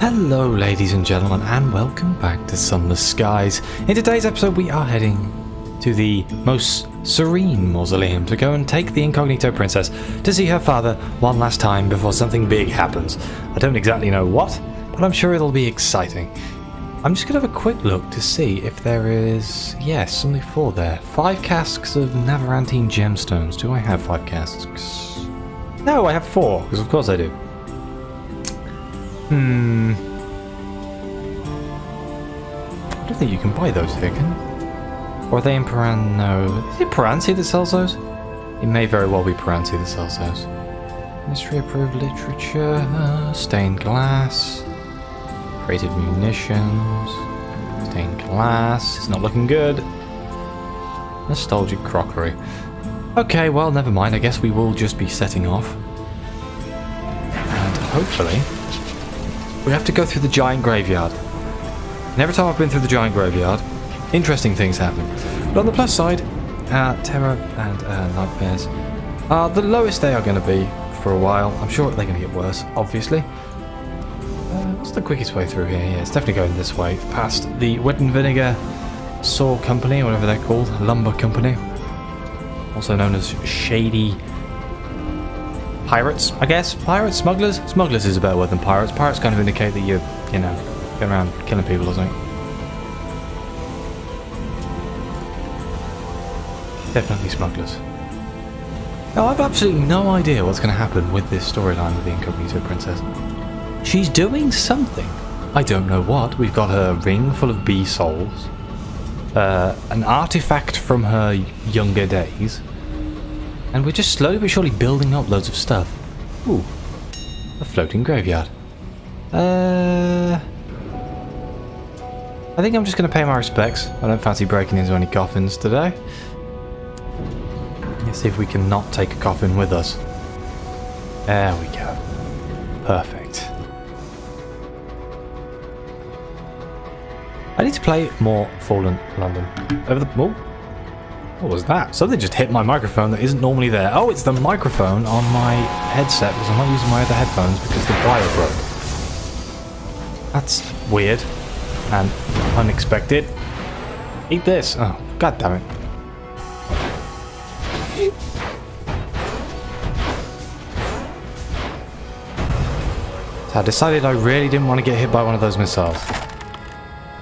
Hello ladies and gentlemen and welcome back to Sunless Skies. In today's episode we are heading to the most serene mausoleum to go and take the incognito princess to see her father one last time before something big happens. I don't exactly know what, but I'm sure it'll be exciting. I'm just going to have a quick look to see if there is, yes, something for there. 5 casks of Navarantine gemstones. Do I have 5 casks? No, I have 4, because of course I do. I don't think you can buy those here, can you? Or are they in Paran? No. Is it Paransi that sells those? It may very well be Paransi that sells those. Ministry approved literature, stained glass, created munitions, stained glass. It's not looking good. Nostalgic crockery. Okay, well, never mind. I guess we will just be setting off. And hopefully we have to go through the giant graveyard. And every time I've been through the giant graveyard, interesting things happen. But on the plus side, terror and nightmares are the lowest they are going to be for a while. I'm sure they're going to get worse, obviously. What's the quickest way through here? Yeah, it's definitely going this way, past the Wet and Vinegar Saw Company, or whatever they're called, Lumber Company. Also known as Shady Pirates, I guess? Pirates? Smugglers? Smugglers is a better word than pirates. Pirates kind of indicate that you're, you know, going around killing people or something. Definitely smugglers. Now, I've absolutely no idea what's going to happen with this storyline with the Incognito Princess. She's doing something. I don't know what. We've got her ring full of bee souls. An artifact from her younger days. And we're just slowly but surely building up loads of stuff. Ooh. A floating graveyard. I think I'm just going to pay my respects. I don't fancy breaking into any coffins today. Let's see if we can not take a coffin with us. There we go. Perfect. I need to play more Fallen London. Over the... Oh. What was that? Something just hit my microphone that isn't normally there. Oh, it's the microphone on my headset because I'm not using my other headphones because the wire broke. That's weird and unexpected. Eat this. Oh, god damn it. So I decided I really didn't want to get hit by one of those missiles.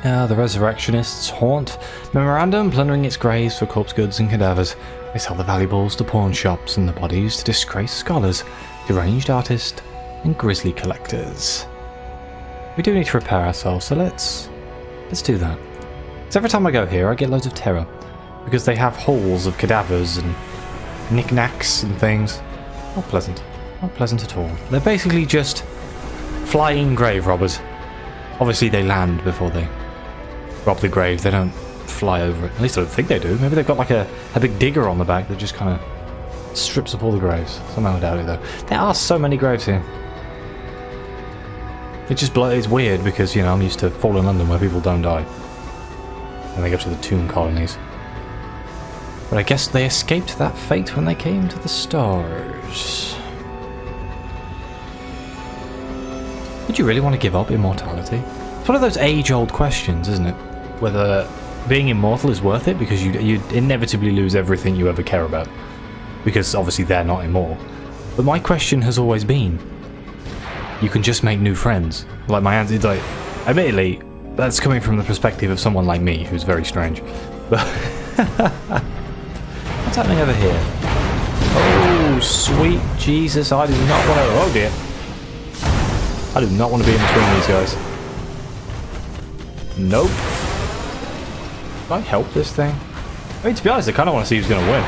The Resurrectionists haunt. Memorandum, plundering its graves for corpse goods and cadavers. They sell the valuables to pawn shops and the bodies to disgraced scholars, deranged artists, and grisly collectors. We do need to repair ourselves, so let's do that. Because every time I go here, I get loads of terror. Because they have halls of cadavers and knickknacks and things. Not pleasant. Not pleasant at all. They're basically just flying grave robbers. Obviously they land before they rob the grave. They don't fly over it. At least I don't think they do. Maybe they've got like a big digger on the back that just kind of strips up all the graves. Somehow I doubt it though. There are so many graves here. It's weird because, you know, I'm used to Fallen London where people don't die. And they go to the tomb colonies. But I guess they escaped that fate when they came to the stars. Would you really want to give up immortality? It's one of those age-old questions, isn't it? Whether being immortal is worth it because you inevitably lose everything you ever care about. Because obviously they're not immortal. But my question has always been, you can just make new friends. Like my answer, like, admittedly, that's coming from the perspective of someone like me, who's very strange. But what's happening over here? Oh, sweet Jesus! I do not want to. Oh dear! I do not want to be in between these guys. Nope. Can I help this thing? I mean, to be honest, I kind of want to see who's going to win.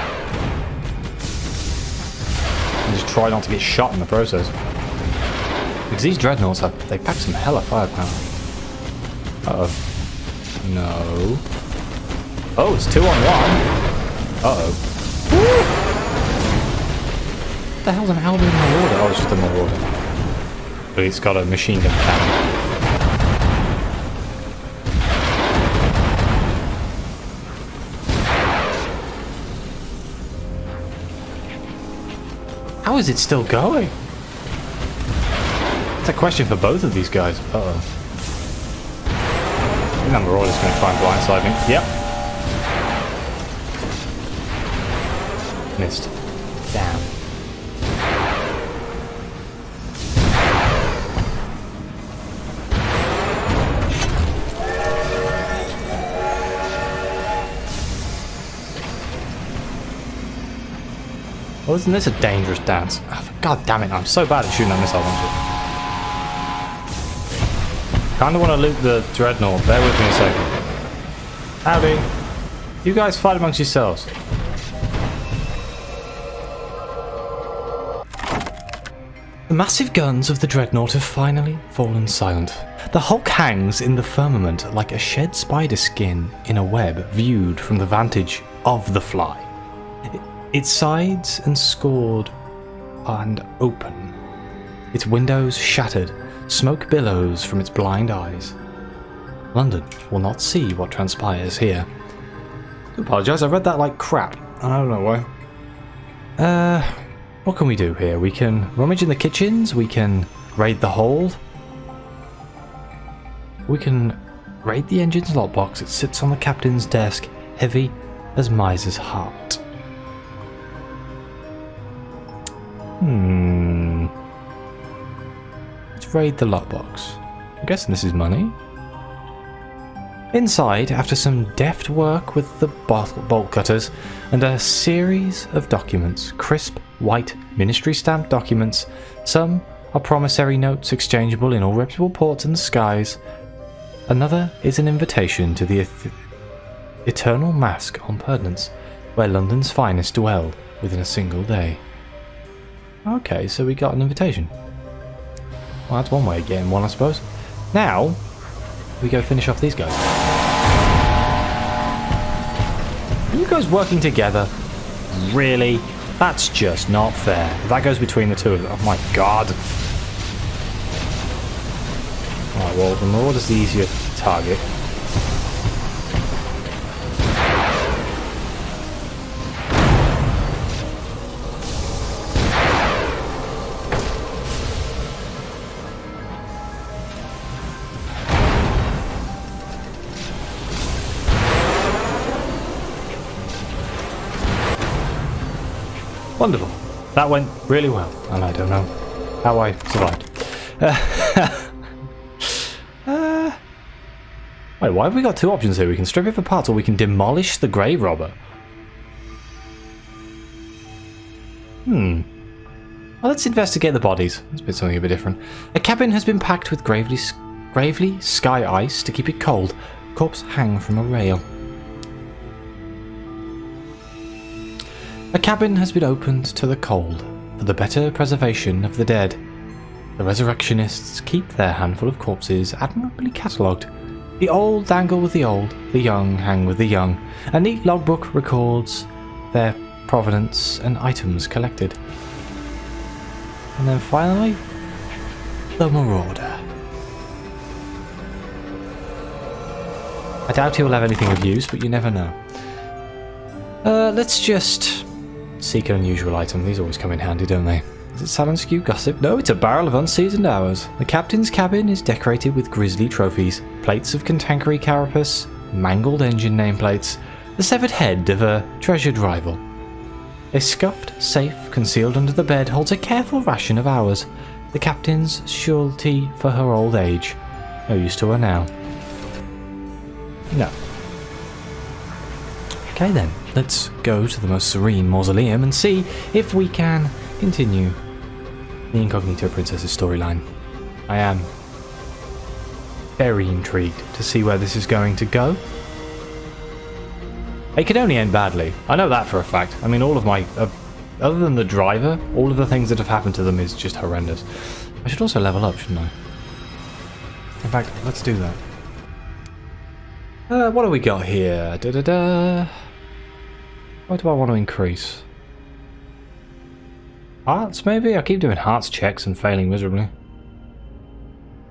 And just try not to get shot in the process. Because these dreadnoughts, they pack some hella firepower. Uh-oh. No. Oh, it's 2 on 1. Uh-oh. What the hell's an Albion Marauder? Oh, it's just a Marauder. But it's got a machine gun cannon. How is it still going? That's a question for both of these guys. Uh-oh. I think that Marauder's going to try and blindside me. Yep. Missed. Damn. Well, isn't this a dangerous dance? Oh, God damn it, I'm so bad at shooting that missile launcher. Kinda want to loot the Dreadnought. Bear with me a second. Howdy. You guys fight amongst yourselves. The massive guns of the Dreadnought have finally fallen silent. The Hulk hangs in the firmament like a shed spider skin in a web viewed from the vantage of the Fly. Its sides and scored and open. Its windows shattered. Smoke billows from its blind eyes. London will not see what transpires here. I apologise, I read that like crap. I don't know why. What can we do here? We can rummage in the kitchens. We can raid the hold. We can raid the engine's lockbox. It sits on the captain's desk, heavy as miser's heart. Let's raid the lockbox. I'm guessing this is money. Inside, after some deft work with the bolt cutters and a series of documents, crisp, white, ministry-stamped documents, some are promissory notes exchangeable in all reputable ports in the skies. Another is an invitation to the eternal mask on Perdance, where London's finest dwell within a single day. Okay, so we got an invitation. Well, that's one way of getting one, I suppose. Now, we go finish off these guys. Are you guys working together? Really? That's just not fair. If that goes between the two of them, oh my god. Alright, well, the Marauder's the easier target. Wonderful. That went really well, and I don't know how I survived. Wait, why have we got two options here? We can strip it for parts, or we can demolish the grave robber. Well, let's investigate the bodies. Let's put something a bit different. A cabin has been packed with gravely sky ice to keep it cold. Corpse hang from a rail. A cabin has been opened to the cold for the better preservation of the dead. The resurrectionists keep their handful of corpses admirably catalogued. The old dangle with the old, the young hang with the young. A neat logbook records their provenance and items collected. And then finally, the Marauder. I doubt he'll have anything of use, but you never know. Let's just seek an unusual item. These always come in handy, don't they? Is it Sunless Skies gossip? No, it's a barrel of unseasoned hours. The captain's cabin is decorated with grisly trophies. Plates of cantankerous carapace, mangled engine nameplates, the severed head of a treasured rival. A scuffed safe concealed under the bed holds a careful ration of hours. The captain's surety for her old age. No use to her now. No. Okay then, let's go to the most serene mausoleum and see if we can continue the Incognito Princess's storyline. I am very intrigued to see where this is going to go. It could only end badly. I know that for a fact. I mean, all of my... other than the driver, all of the things that have happened to them is just horrendous. I should also level up, shouldn't I? In fact, let's do that. What do we got here? What do I want to increase? Hearts, maybe? I keep doing hearts checks and failing miserably.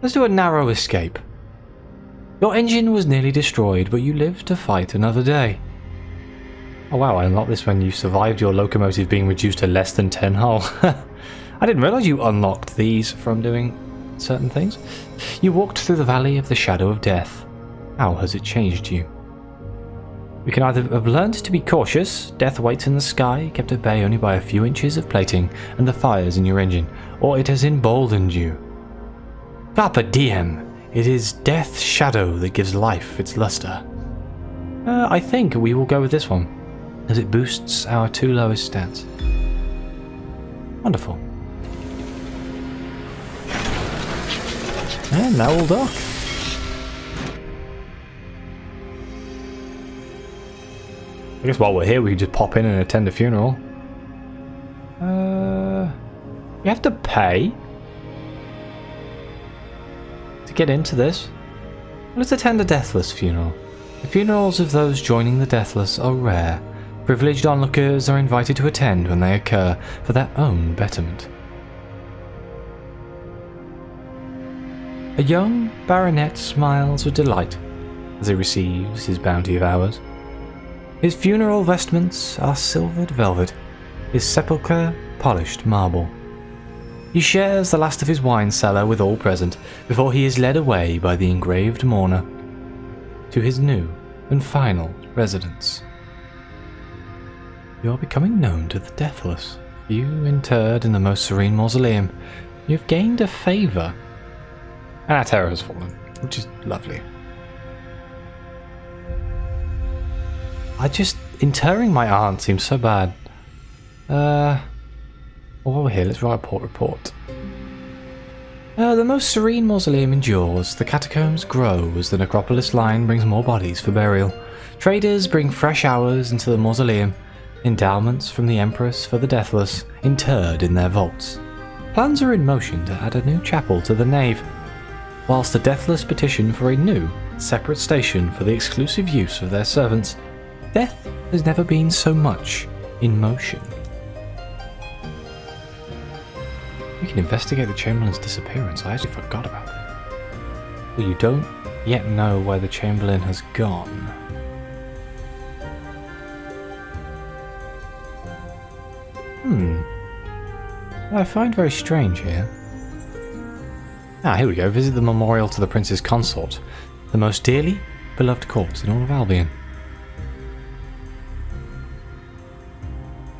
Let's do a narrow escape. Your engine was nearly destroyed, but you lived to fight another day. Oh wow, I unlocked this when you survived your locomotive being reduced to less than 10 hull. I didn't realise you unlocked these from doing certain things. You walked through the valley of the shadow of death. How has it changed you? You can either have learned to be cautious, death waits in the sky, kept at bay only by a few inches of plating and the fires in your engine, or it has emboldened you. Carpe diem! It is death's shadow that gives life its luster. I think we will go with this one, as it boosts our 2 lowest stats. Wonderful. And now we'll dock. I guess while we're here we can just pop in and attend a funeral. You have to pay to get into this. Let's attend a deathless funeral. The funerals of those joining the deathless are rare. Privileged onlookers are invited to attend when they occur for their own betterment. A young baronet smiles with delight as he receives his bounty of hours. His funeral vestments are silvered velvet, his sepulchre polished marble. He shares the last of his wine cellar with all present before he is led away by the engraved mourner to his new and final residence. You are becoming known to the deathless. You interred in the most serene mausoleum. You have gained a favour. And our terror has fallen, which is lovely. Interring my aunt seems so bad. While we're here, let's write a report. The most serene mausoleum endures. The catacombs grow as the necropolis line brings more bodies for burial. Traders bring fresh hours into the mausoleum. Endowments from the Empress for the deathless, interred in their vaults. Plans are in motion to add a new chapel to the nave, whilst the deathless petition for a new, separate station for the exclusive use of their servants. Death has never been so much in motion. We can investigate the Chamberlain's disappearance. I actually forgot about that. Well, you don't yet know where the Chamberlain has gone. What I find very strange here. Here we go. Visit the memorial to the Prince's consort, the most dearly beloved corpse in all of Albion.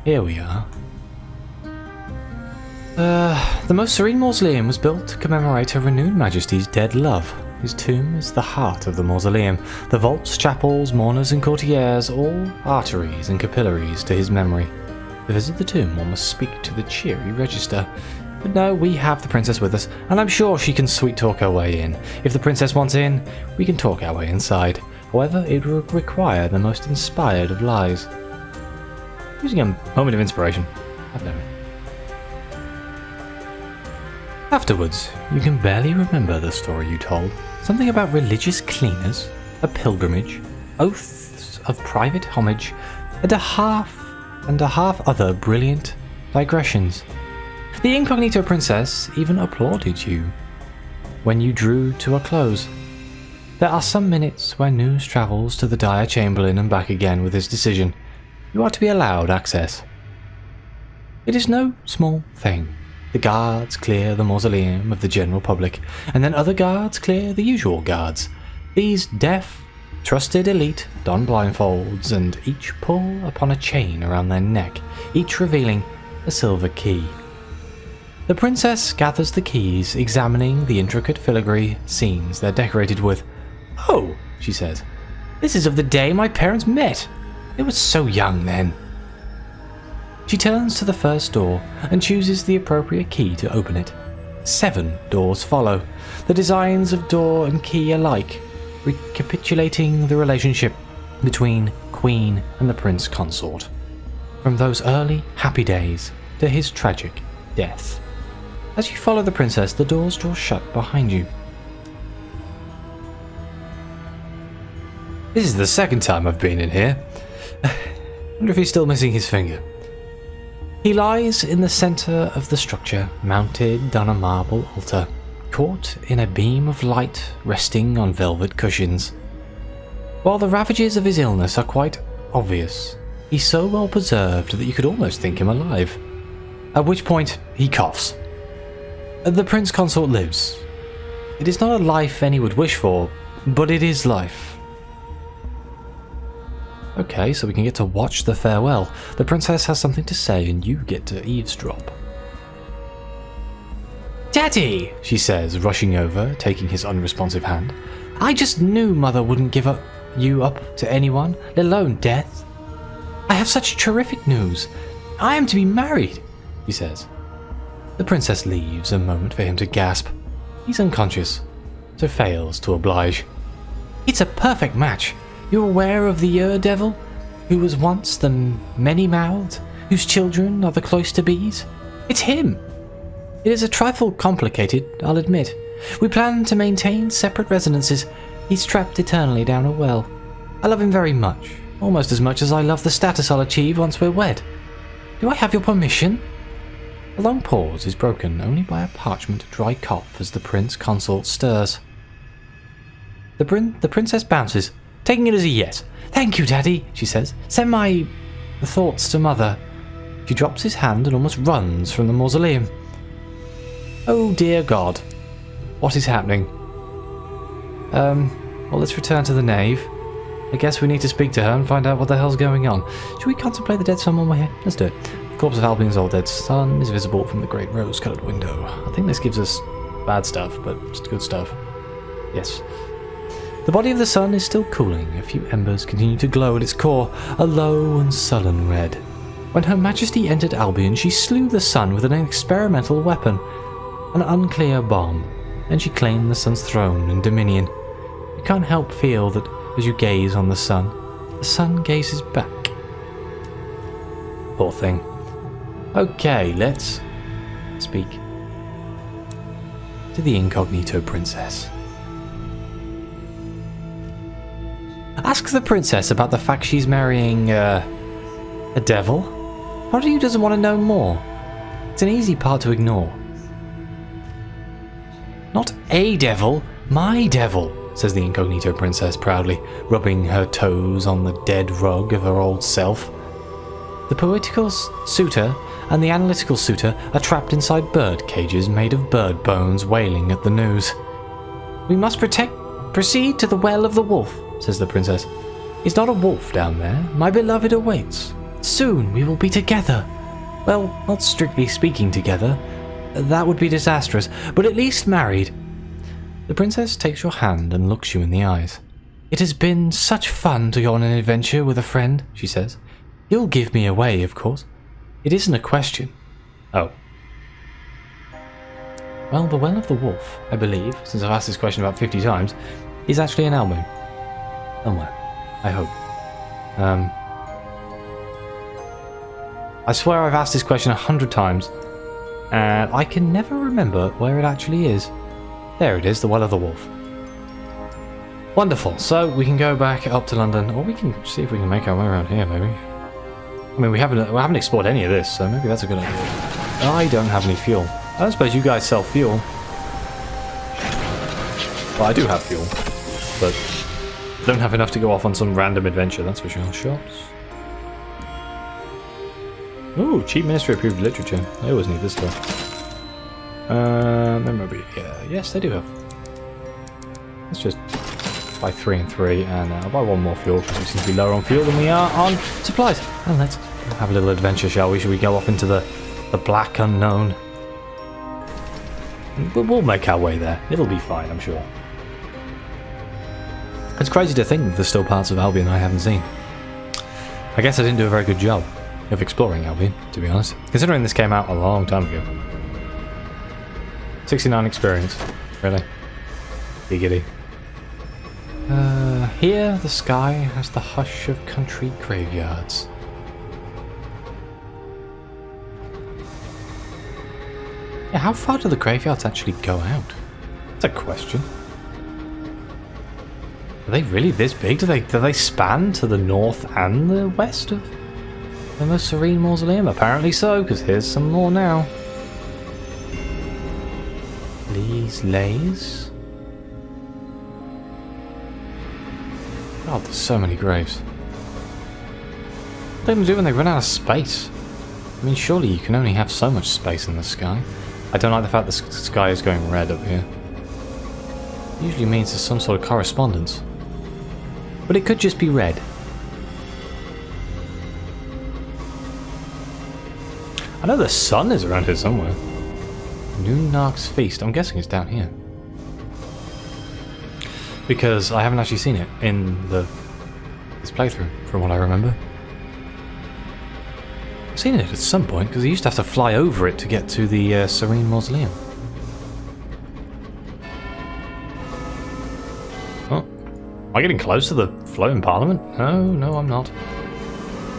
Here we are. The most serene mausoleum was built to commemorate Her Renewed Majesty's dead love. His tomb is the heart of the mausoleum. The vaults, chapels, mourners and courtiers, all arteries and capillaries to his memory. To visit the tomb, one must speak to the cheery register. But no, we have the princess with us, and I'm sure she can sweet talk her way in. If the princess wants in, we can talk our way inside. However, it will require the most inspired of lies. Using a moment of inspiration. I've known it. Afterwards, you can barely remember the story you told. Something about religious cleaners, a pilgrimage, oaths of private homage, and a half other brilliant digressions. The incognito princess even applauded you when you drew to a close. There are some minutes where news travels to the dire Chamberlain and back again with his decision. You are to be allowed access. It is no small thing. The guards clear the mausoleum of the general public, and then other guards clear the usual guards. These deaf, trusted elite don blindfolds and each pull upon a chain around their neck, each revealing a silver key. The princess gathers the keys, examining the intricate filigree scenes they're decorated with. "Oh," she says, "this is of the day my parents met. They were so young then." She turns to the first door and chooses the appropriate key to open it. 7 doors follow, the designs of door and key alike, recapitulating the relationship between Queen and the Prince Consort, from those early happy days to his tragic death. As you follow the princess, the doors draw shut behind you. This is the second time I've been in here. I wonder if he's still missing his finger. He lies in the centre of the structure, mounted on a marble altar, caught in a beam of light resting on velvet cushions. While the ravages of his illness are quite obvious, he's so well preserved that you could almost think him alive. At which point, he coughs. The Prince Consort lives, It is not a life any would wish for, but it is life. Okay, so we can get to watch the farewell. The princess has something to say and you get to eavesdrop. Daddy, she says, rushing over, taking his unresponsive hand. I just knew Mother wouldn't give you up to anyone, let alone death. I have such terrific news. I am to be married, he says. The princess leaves a moment for him to gasp. He's unconscious, so fails to oblige. It's a perfect match. You're aware of the devil, who was once the many-mouthed, whose children are the cloister bees? It's him. It is a trifle complicated, I'll admit. We plan to maintain separate residences. He's trapped eternally down a well. I love him very much, almost as much as I love the status I'll achieve once we're wed. Do I have your permission? A long pause is broken only by a parchment dry cough as the prince consort stirs. The princess bounces, taking it as a yes. Thank you, Daddy, she says. Send my thoughts to Mother. She drops his hand and almost runs from the mausoleum. Oh dear God. What is happening? Well, let's return to the nave. I guess we need to speak to her and find out what the hell's going on. Should we contemplate the dead sun while we're here? Let's do it. The corpse of Albion's old dead son is visible from the great rose-coloured window. I think this gives us bad stuff, but just good stuff. Yes. The body of the sun is still cooling. A few embers continue to glow at its core, a low and sullen red. When Her Majesty entered Albion, she slew the sun with an experimental weapon, an unclear bomb, and she claimed the sun's throne and dominion. You can't help feel that as you gaze on the sun gazes back. Poor thing. Okay, let's speak to the incognito princess. Ask the princess about the fact she's marrying, a devil. Part of you doesn't want to know more. It's an easy part to ignore. Not a devil, my devil, says the incognito princess proudly, rubbing her toes on the dead rug of her old self. The poetical suitor and the analytical suitor are trapped inside bird cages made of bird bones, wailing at the news. We must proceed to the Well of the Wolf, says the princess. It's not a wolf down there. My beloved awaits. Soon we will be together. Well, not strictly speaking together. That would be disastrous, but at least married. The princess takes your hand and looks you in the eyes. It has been such fun to go on an adventure with a friend, she says. You'll give me away, of course. It isn't a question. Oh. Well, the Well of the Wolf, I believe, since I've asked this question about 50 times, is actually an album. Somewhere. I hope. I swear I've asked this question 100 times, and I can never remember where it actually is. There it is, the Well of the Wolf. Wonderful, so we can go back up to London, or we can see if we can make our way around here, maybe. I mean, we haven't explored any of this, so maybe that's a good idea. I don't have any fuel. I don't suppose you guys sell fuel. Well, I do have fuel, but I don't have enough to go off on some random adventure, that's for sure. Shops. Ooh, cheap ministry approved literature. I always need this stuff. Memorabilia. Yes, they do have. Let's just buy 3 and 3, and I'll buy 1 more fuel because we seem to be lower on fuel than we are on supplies. And let's have a little adventure, shall we? Should we go off into the black unknown? We'll make our way there. It'll be fine, I'm sure. It's crazy to think that there's still parts of Albion I haven't seen. I guess I didn't do a very good job of exploring Albion, to be honest. Considering this came out a long time ago. 69 experience. Really? Giggity. Here the sky has the hush of country graveyards. Yeah, how far do the graveyards actually go out? That's a question. Are they really this big? Do they span to the north and the west of the most serene mausoleum? Apparently so, because here's some more now. These lays. God, there's so many graves. What are they going to do when they run out of space? I mean, surely you can only have so much space in the sky. I don't like the fact the sky is going red up here. Usually means there's some sort of correspondence. But it could just be red. I know the sun is around here somewhere. Noonark's Feast. I'm guessing it's down here. Because I haven't actually seen it in this playthrough, from what I remember. I've seen it at some point, because I used to have to fly over it to get to the Serene Mausoleum. Oh. Am I getting close to the floating parliament? No, I'm not.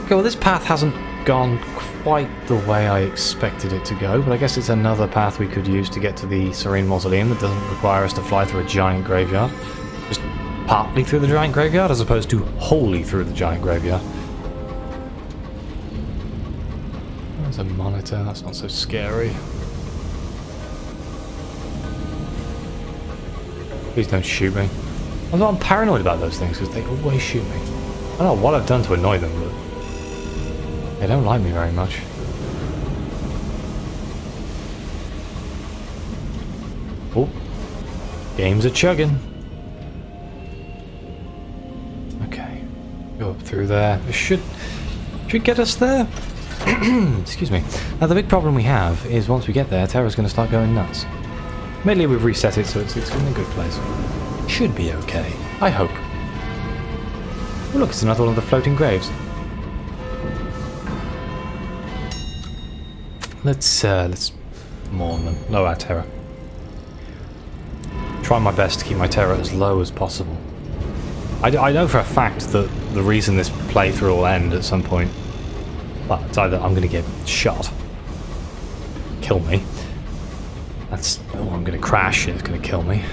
Okay, well this path hasn't gone quite the way I expected it to go, but I guess it's another path we could use to get to the Serene Mausoleum that doesn't require us to fly through a giant graveyard. Just partly through the giant graveyard, as opposed to wholly through the giant graveyard. There's a monitor, that's not so scary. Please don't shoot me. I'm paranoid about those things because they always shoot me. I don't know what I've done to annoy them, but they don't like me very much. Oh, games are chugging. Okay, go up through there. It should get us there. Excuse me. Now the big problem we have is once we get there, Terra's going to start going nuts. Mainly we've reset it so it's in a good place. Should be okay. I hope. Oh look, it's another one of the floating graves. Let's mourn them. Lower our terror. Try my best to keep my terror as low as possible. I know for a fact that the reason this playthrough will end at some point, well, it's either I'm going to get shot, kill me, or I'm going to crash and it's going to kill me.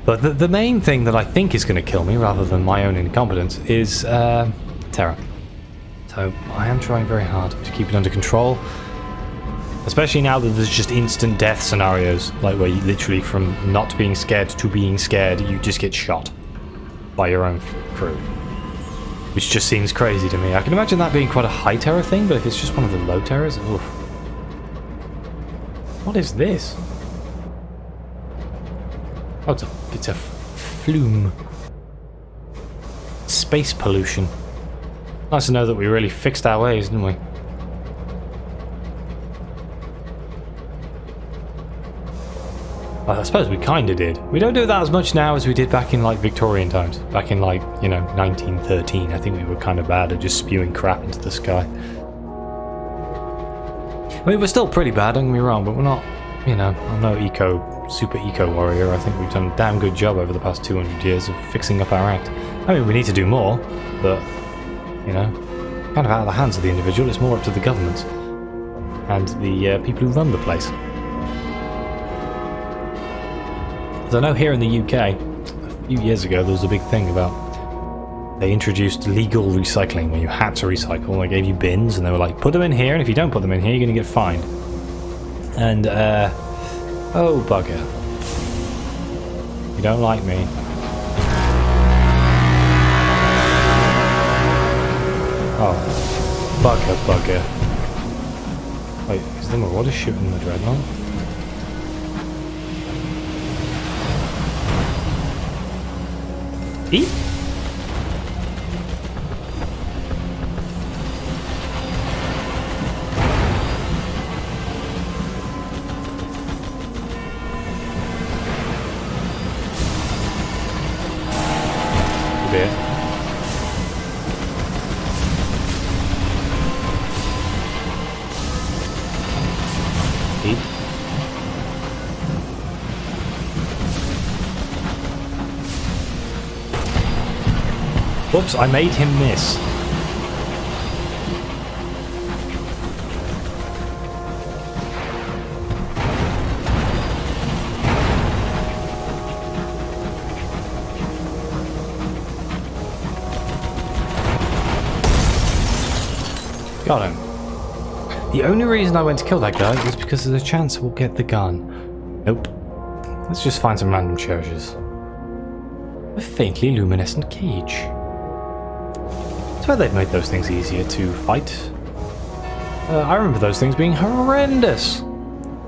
But the main thing that I think is going to kill me, rather than my own incompetence, is terror. So I am trying very hard to keep it under control. Especially now that there's just instant death scenarios, like where you literally from not being scared to being scared, you just get shot by your own crew. Which just seems crazy to me. I can imagine that being quite a high terror thing, but if it's just one of the low terrors, oof. What is this? Oh, it's a flume. Space pollution. Nice to know that we really fixed our ways, didn't we? Well, I suppose we kinda did. We don't do that as much now as we did back in, like, Victorian times. Back in, like, you know, 1913. I think we were kind of bad at just spewing crap into the sky. I mean, we're still pretty bad, don't get me wrong, but we're not, you know, I'm no super eco warrior. I think we've done a damn good job over the past 200 years of fixing up our act. I mean, we need to do more, but, you know, kind of out of the hands of the individual. It's more up to the government and the people who run the place. I know here in the UK, a few years ago, there was a big thing about they introduced legal recycling where you had to recycle. They gave you bins and they were like, put them in here, and if you don't put them in here, you're going to get fined. And, oh bugger. You don't like me. Oh, bugger. Wait, is the Marauder shooting the Dreadnought? Eat? A bit. Eat. Whoops, I made him miss. Got him. The only reason I went to kill that guy was because there's a chance we'll get the gun. Nope. Let's just find some random treasures. A faintly luminescent cage. I swear they've made those things easier to fight. I remember those things being horrendous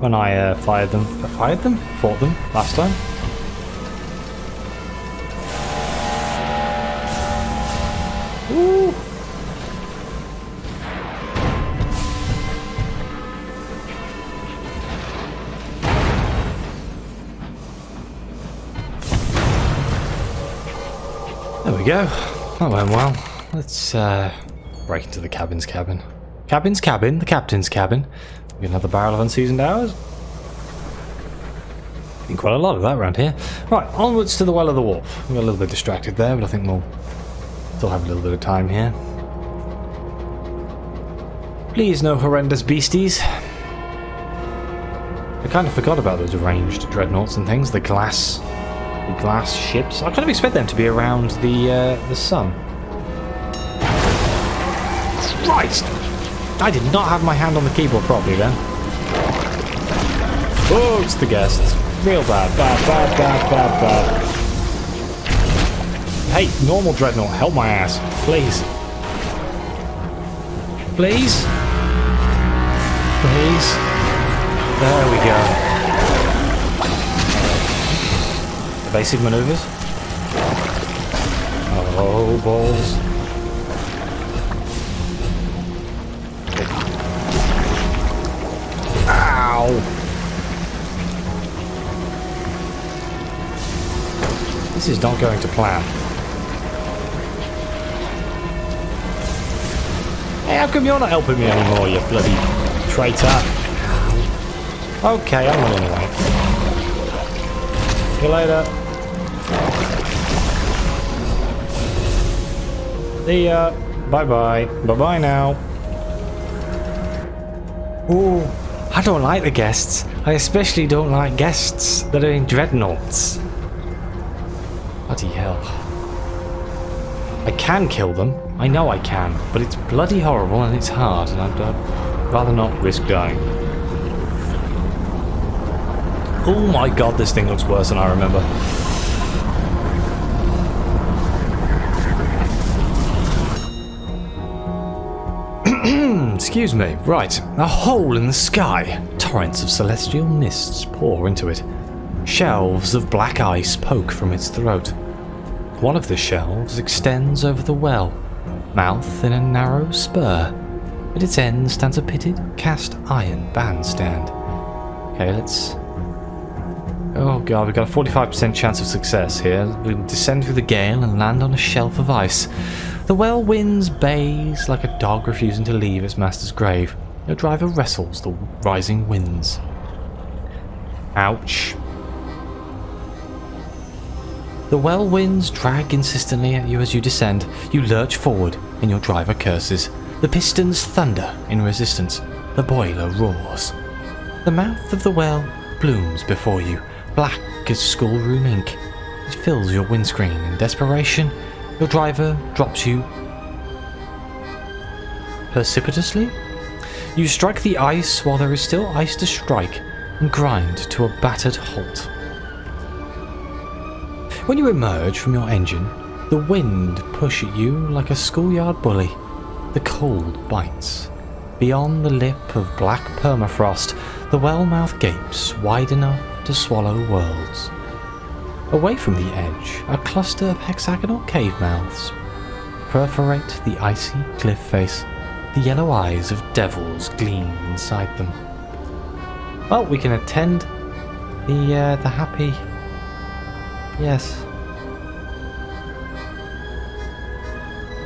when I fought them last time. Ooh. There we go. That went well. Let's break into the cabin. Cabin's cabin, the captain's cabin. We get another barrel of unseasoned hours. Been quite a lot of that around here. Right, onwards to the Well of the Wolf. We got a little bit distracted there, but I think we'll still have a little bit of time here. Please, no horrendous beasties. I kind of forgot about those ranged dreadnoughts and things. The glass ships. I kind of expect them to be around the sun. Christ! I did not have my hand on the keyboard properly then. Oh, it's the guests. Real bad. Bad. Hey, normal dreadnought, help my ass. Please. Please? Please? There we go. Evasive maneuvers. Oh, balls. Ow! This is not going to plan. Hey, how come you're not helping me anymore, you bloody traitor? Okay, I'm running away. See you later. See ya. Bye-bye. Bye-bye now. Ooh, I don't like the guests. I especially don't like guests that are in dreadnoughts. Bloody hell. I can kill them. I know I can. But it's bloody horrible and it's hard. And I'd rather not risk dying. Oh my god, this thing looks worse than I remember. Excuse me. Right. A hole in the sky. Torrents of celestial mists pour into it. Shelves of black ice poke from its throat. One of the shelves extends over the well, mouth in a narrow spur. At its end stands a pitted cast iron bandstand. Okay, let's... Oh god, we've got a 45% chance of success here. We'll descend through the gale and land on a shelf of ice. The well winds bays like a dog refusing to leave its master's grave. Your driver wrestles the rising winds. Ouch. The well winds drag insistently at you as you descend. You lurch forward and your driver curses. The pistons thunder in resistance. The boiler roars. The mouth of the well blooms before you, black as schoolroom ink. It fills your windscreen. In desperation, your driver drops you precipitously. You strike the ice while there is still ice to strike and grind to a battered halt. When you emerge from your engine, the wind pushes at you like a schoolyard bully. The cold bites. Beyond the lip of black permafrost, the well mouth gapes wide enough to swallow worlds. Away from the edge, a cluster of hexagonal cave mouths perforate the icy cliff face. The yellow eyes of devils gleam inside them. Well, we can attend the happy... Yes.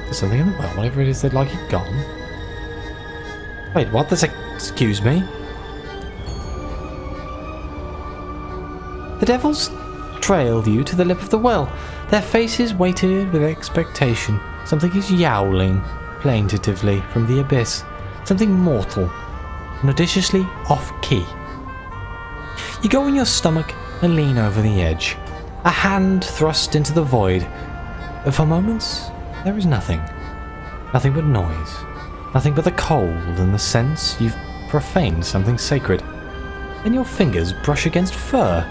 There's something in the well, whatever it is they'd like it gone. Wait, what? There's a... Excuse me? The devils trailed you to the lip of the well. Their faces waited with expectation. Something is yowling plaintively from the abyss. Something mortal and odiously off-key. You go on your stomach and lean over the edge. A hand thrust into the void. For moments, there is nothing. Nothing but noise. Nothing but the cold and the sense you've profaned something sacred. Then your fingers brush against fur.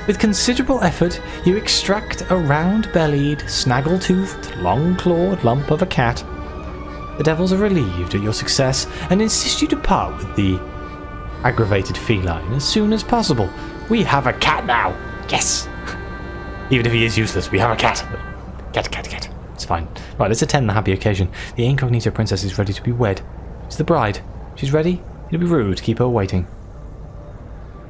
With considerable effort, you extract a round-bellied, snaggle-toothed, long-clawed lump of a cat. The devils are relieved at your success and insist you depart with the aggravated feline as soon as possible. We have a cat now! Yes! Even if he is useless, we have a cat. Cat. It's fine. Right, let's attend the happy occasion. The incognito princess is ready to be wed. She's the bride. She's ready. It'll be rude to keep her waiting.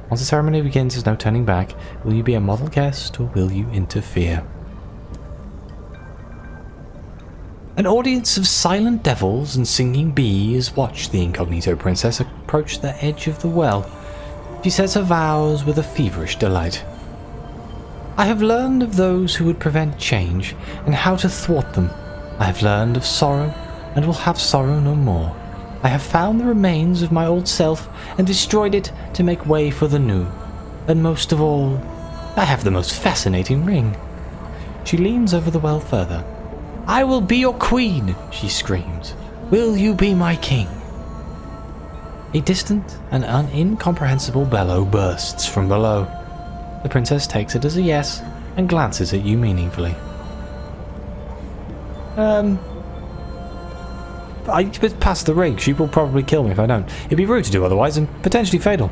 Once the ceremony begins, there's no turning back. Will you be a model guest or will you interfere? An audience of silent devils and singing bees watch the incognito princess approach the edge of the well. She says her vows with a feverish delight. I have learned of those who would prevent change and how to thwart them. I have learned of sorrow and will have sorrow no more. I have found the remains of my old self and destroyed it to make way for the new. And most of all, I have the most fascinating ring. She leans over the well further. I will be your queen, she screams. Will you be my king? A distant and incomprehensible bellow bursts from below. The princess takes it as a yes and glances at you meaningfully. I just passed the ring. She will probably kill me if I don't. It'd be rude to do otherwise and potentially fatal.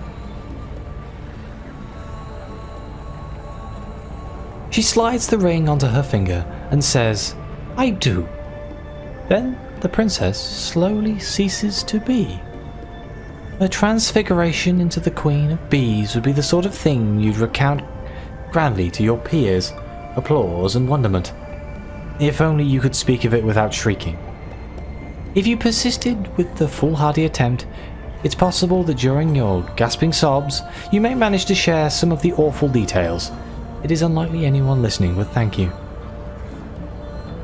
She slides the ring onto her finger and says, I do. Then the princess slowly ceases to be. Her transfiguration into the queen of bees would be the sort of thing you'd recount grandly to your peers, applause and wonderment. If only you could speak of it without shrieking. If you persisted with the foolhardy attempt, it's possible that during your gasping sobs, you may manage to share some of the awful details. It is unlikely anyone listening would thank you.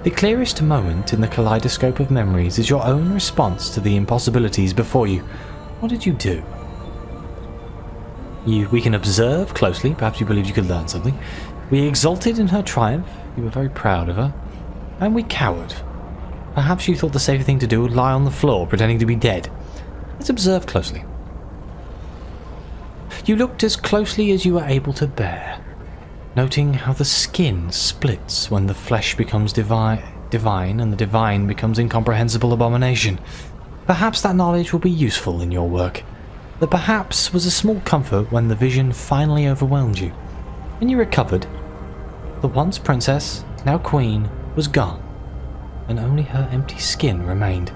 The clearest moment in the kaleidoscope of memories is your own response to the impossibilities before you. What did you do? We can observe closely, perhaps you believed you could learn something. We exulted in her triumph, you were very proud of her. And we cowered. Perhaps you thought the safer thing to do would lie on the floor, pretending to be dead. Let's observe closely. You looked as closely as you were able to bear, noting how the skin splits when the flesh becomes divine and the divine becomes incomprehensible abomination. Perhaps that knowledge will be useful in your work. The perhaps was a small comfort when the vision finally overwhelmed you. When you recovered, the once princess, now queen, was gone, and only her empty skin remained.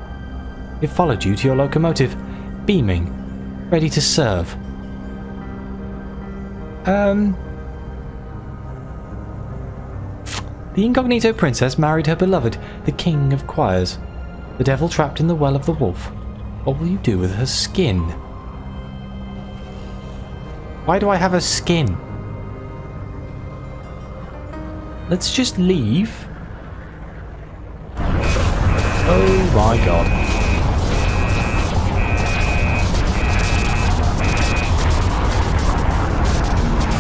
It followed you to your locomotive, beaming, ready to serve. The incognito princess married her beloved, the king of choirs. The devil trapped in the well of the wolf. What will you do with her skin? Why do I have her skin? Let's just leave. Oh my god.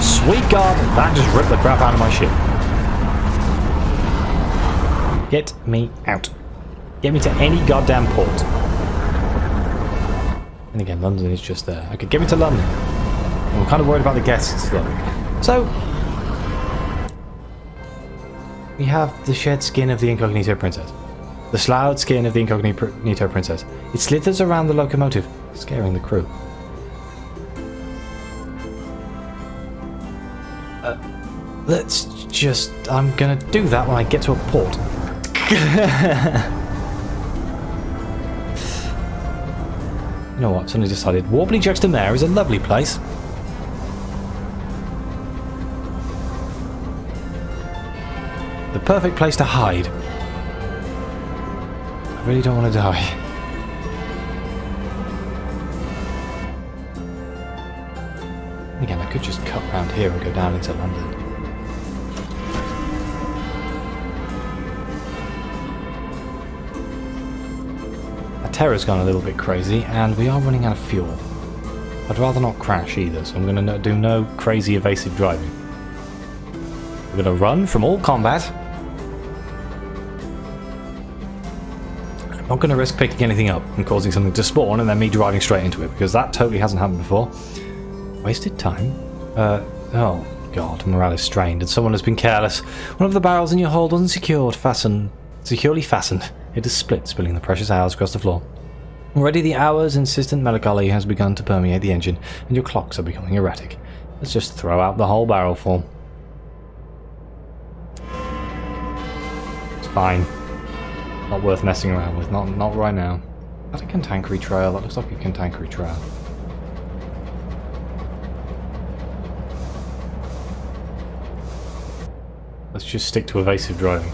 Sweet god, that just ripped the crap out of my ship. Get me out. Get me to any goddamn port. And again, London is just there. Okay, get me to London. I'm kind of worried about the guests though. So, we have the shed skin of the incognito princess. The sloughed skin of the incognito princess. It slithers around the locomotive, scaring the crew. Let's just... I'm gonna do that when I get to a port. You know what, I've suddenly decided Warbly Juxta Mare is a lovely place. The perfect place to hide. I really don't want to die. Again, I could just cut round here and go down into London. Terror's gone a little bit crazy, and we are running out of fuel. I'd rather not crash either, so I'm going to do no crazy evasive driving. We're going to run from all combat. I'm not going to risk picking anything up and causing something to spawn and then me driving straight into it, because that totally hasn't happened before. Wasted time? Oh god, morale is strained and someone has been careless. One of the barrels in your hold wasn't securely fastened. It has split, spilling the precious hours across the floor. Already the hours' insistent melancholy has begun to permeate the engine, and your clocks are becoming erratic. Let's just throw out the whole barrel full. It's fine. Not worth messing around with. Not right now. Is that a cantankerous trail? That looks like a cantankerous trail. Let's just stick to evasive driving.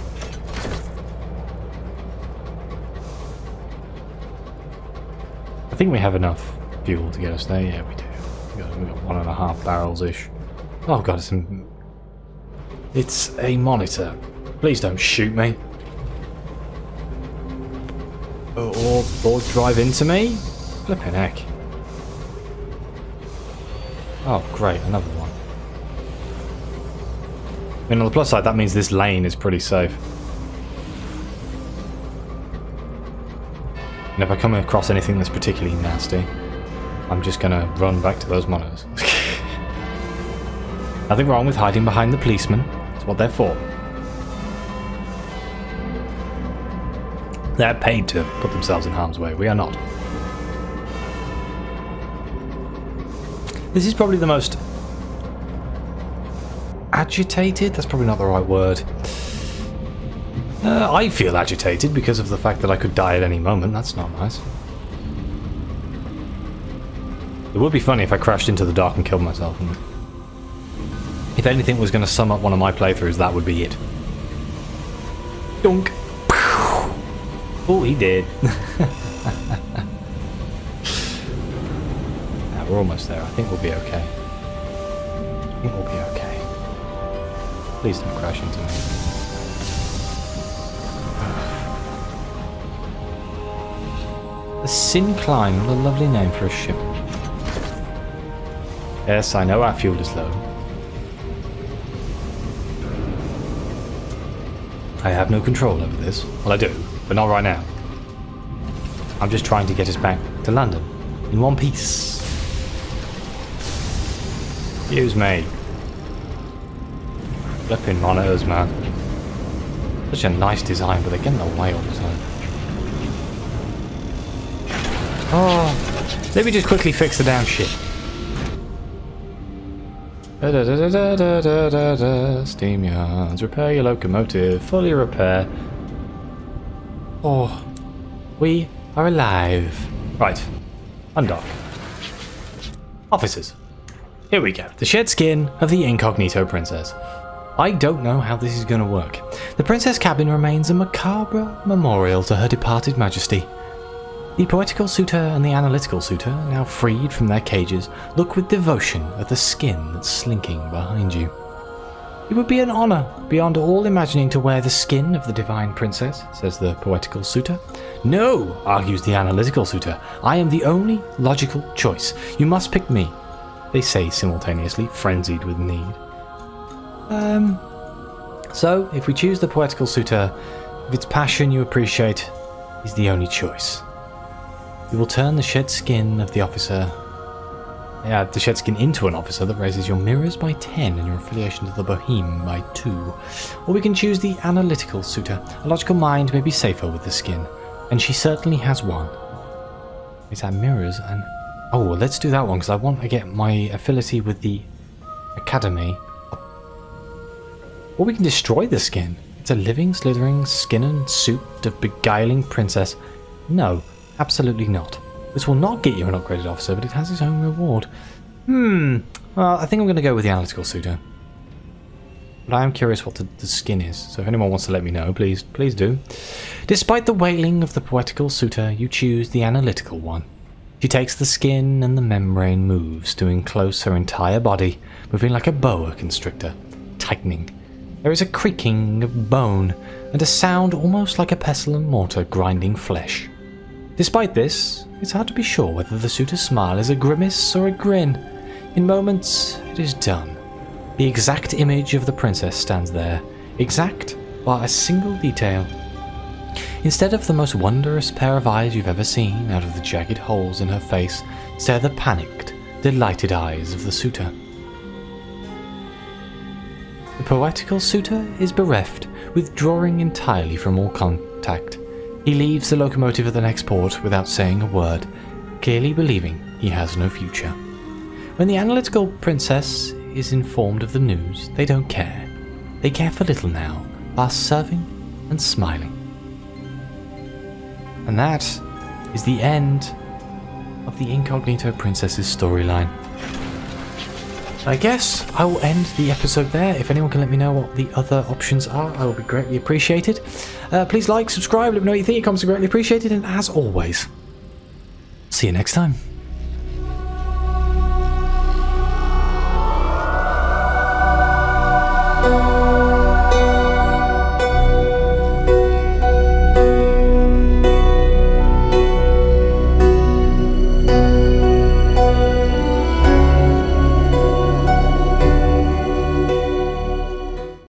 I think we have enough fuel to get us there. Yeah, we do. We got 1.5 barrels-ish. Oh god, it's a monitor. Please don't shoot me. Or drive into me? Flippin' heck. Oh, great, another one. I mean, on the plus side, that means this lane is pretty safe. And if I come across anything that's particularly nasty, I'm just gonna run back to those monitors. Nothing wrong with hiding behind the policeman. That's what they're for. They're paid to put themselves in harm's way. We are not. This is probably the most agitated? That's probably not the right word. I feel agitated because of the fact that I could die at any moment. That's not nice. It would be funny if I crashed into the dark and killed myself. And if anything was going to sum up one of my playthroughs, that would be it. Dunk. Oh, he did. Now, we're almost there. I think we'll be okay. I think we'll be okay. Please don't crash into me. The Syncline, what a lovely name for a ship. Yes, I know our fuel is low. I have no control over this. Well, I do, but not right now. I'm just trying to get us back to London in one piece. Excuse me. Flipping monitors, man. Such a nice design, but they get in the way all the time. Oh, let me just quickly fix the damn shit. Steam yards, repair your locomotive, fully repair. Oh, we are alive. Right, undock. Officers. Here we go. The shed skin of the incognito princess. I don't know how this is going to work. The princess cabin remains a macabre memorial to her departed majesty. The poetical suitor and the analytical suitor, now freed from their cages, look with devotion at the skin that's slinking behind you. It would be an honour beyond all imagining to wear the skin of the divine princess, says the poetical suitor. No, argues the analytical suitor. I am the only logical choice. You must pick me, they say simultaneously, frenzied with need. So, if we choose the poetical suitor, if its passion you appreciate is the only choice. You will turn the shed skin of the officer... Yeah, the shed skin into an officer that raises your mirrors by 10 and your affiliation to the Boheme by 2. Or we can choose the analytical suitor. A logical mind may be safer with the skin, and she certainly has one. Is that mirrors and... Oh, well, let's do that one, because I want to get my affinity with the academy. Or we can destroy the skin. It's a living, slithering skin and suit of beguiling princess. No. Absolutely not. This will not get you an upgraded officer, but it has its own reward. Well, I think I'm going to go with the analytical suitor. But I am curious what the skin is, so if anyone wants to let me know, please do. Despite the wailing of the poetical suitor, you choose the analytical one. She takes the skin and the membrane moves to enclose her entire body, moving like a boa constrictor, tightening. There is a creaking of bone, and a sound almost like a pestle and mortar grinding flesh. Despite this, it's hard to be sure whether the suitor's smile is a grimace or a grin. In moments, it is done. The exact image of the princess stands there, exact by a single detail. Instead of the most wondrous pair of eyes you've ever seen, out of the jagged holes in her face, stare the panicked, delighted eyes of the suitor. The poetical suitor is bereft, withdrawing entirely from all contact. He leaves the locomotive at the next port without saying a word, clearly believing he has no future. When the analytical princess is informed of the news, they don't care. They care for little now, past serving and smiling. And that is the end of the Incognito Princess's storyline. I guess I will end the episode there. If anyone can let me know what the other options are, I will be greatly appreciated. Please like, subscribe, let me know what you think. Your comments are greatly appreciated. And as always, see you next time.